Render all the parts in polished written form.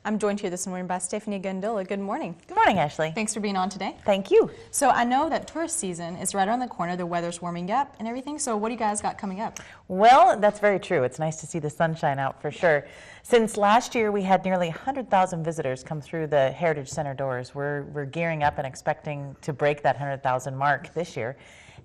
I'm joined here this morning by Stephanie Gandulla. Good morning. Good morning, Ashley. Thanks for being on today. Thank you. So I know that tourist season is right around the corner. The weather's warming up and everything. So what do you guys got coming up? Well, that's very true. It's nice to see the sunshine out for sure. Since last year, we had nearly 100,000 visitors come through the Heritage Center doors. We're gearing up and expecting to break that 100,000 mark this year,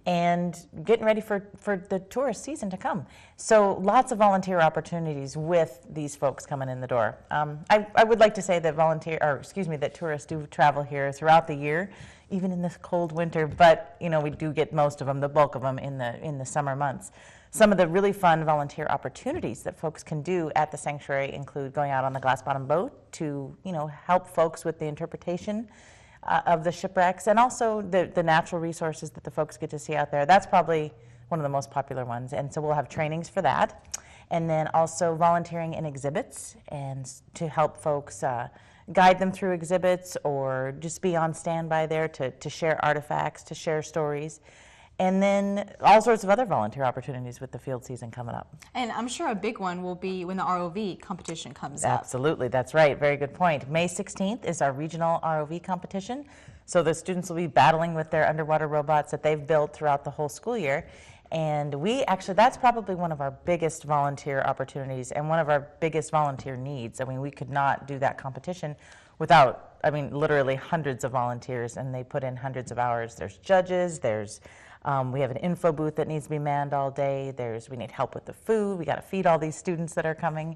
and getting ready for the tourist season to come. So lots of volunteer opportunities with these folks coming in the door. I would like to say that that tourists do travel here throughout the year, even in this cold winter, but we do get most of them, the bulk of them, in the summer months. Some of the really fun volunteer opportunities that folks can do at the sanctuary include going out on the glass bottom boat to help folks with the interpretation of the shipwrecks, and also the natural resources that the folks get to see out there. That's probably one of the most popular ones, and so we'll have trainings for that. And then also volunteering in exhibits, and to help folks guide them through exhibits, or just be on standby there to share artifacts, to share stories. And then all sorts of other volunteer opportunities with the field season coming up. And I'm sure a big one will be when the ROV competition comes up. Absolutely, that's right. Very good point. May 16th is our regional ROV competition. So the students will be battling with their underwater robots that they've built throughout the whole school year. And that's probably one of our biggest volunteer opportunities and one of our biggest volunteer needs. I mean, we could not do that competition without, literally hundreds of volunteers, and they put in hundreds of hours. There's judges, we have an info booth that needs to be manned all day. We need help with the food. We got to feed all these students that are coming.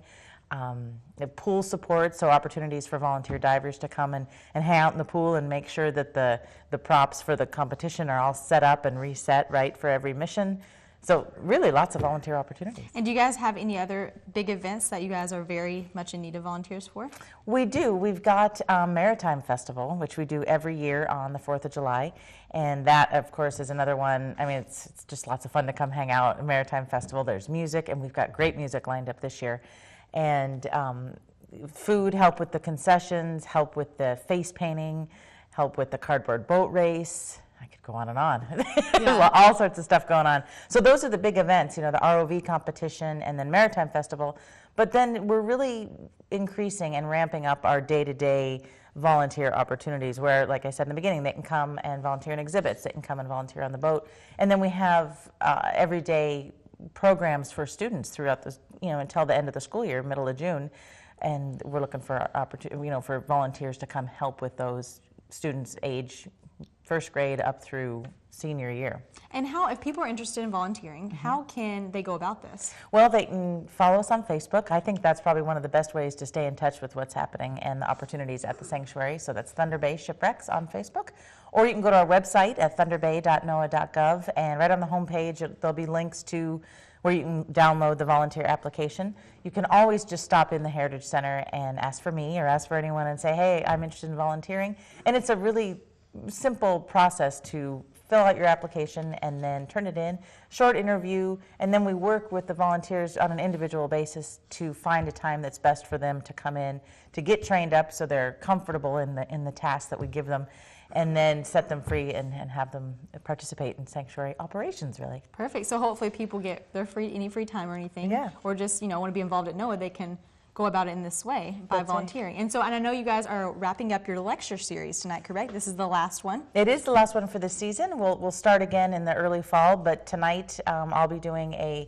The pool support, so opportunities for volunteer divers to come and hang out in the pool and make sure that the props for the competition are all set up and reset right for every mission. So really lots of volunteer opportunities. And do you guys have any other big events that you guys are very much in need of volunteers for? We do. We've got Maritime Festival, which we do every year on the 4th of July. And that, of course, is another one. It's just lots of fun to come hang out at Maritime Festival. There's music, and we've got great music lined up this year. And food, help with the concessions, help with the face painting, help with the cardboard boat race. I could go on and on. Yeah. All sorts of stuff going on. So those are the big events, the ROV competition and then Maritime Festival. But then we're really increasing and ramping up our day-to-day volunteer opportunities where, like I said in the beginning, they can come and volunteer in exhibits, they can come and volunteer on the boat. And then we have everyday programs for students throughout the, until the end of the school year, middle of June. And we're looking for for volunteers to come help with those students age first grade up through senior year. And if people are interested in volunteering, how can they go about this? Well, they can follow us on Facebook. I think that's probably one of the best ways to stay in touch with what's happening and the opportunities at the sanctuary. So that's Thunder Bay Shipwrecks on Facebook. Or you can go to our website at thunderbay.noaa.gov, and right on the homepage there'll be links to where you can download the volunteer application. You can always just stop in the Heritage Center and ask for me or ask for anyone and say, hey, I'm interested in volunteering. And it's a really simple process to fill out your application and then turn it in, short interview, and then we work with the volunteers on an individual basis to find a time that's best for them to come in, to get trained up so they're comfortable in the tasks that we give them, and then set them free and have them participate in sanctuary operations, really. Perfect. So hopefully people get any free time or anything, yeah, or just want to be involved at NOAA, they can go about it in this way by That's volunteering. Right. And I know you guys are wrapping up your lecture series tonight, correct? This is the last one? It is the last one for the season. We'll start again in the early fall, but tonight I'll be doing a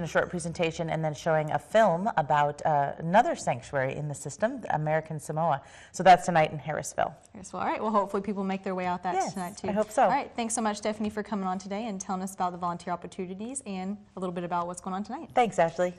short presentation, and then showing a film about another sanctuary in the system, American Samoa. So that's tonight in Harrisville. All right. Well, hopefully people make their way out tonight too. I hope so. All right. Thanks so much, Stephanie, for coming on today and telling us about the volunteer opportunities and a little bit about what's going on tonight. Thanks, Ashley.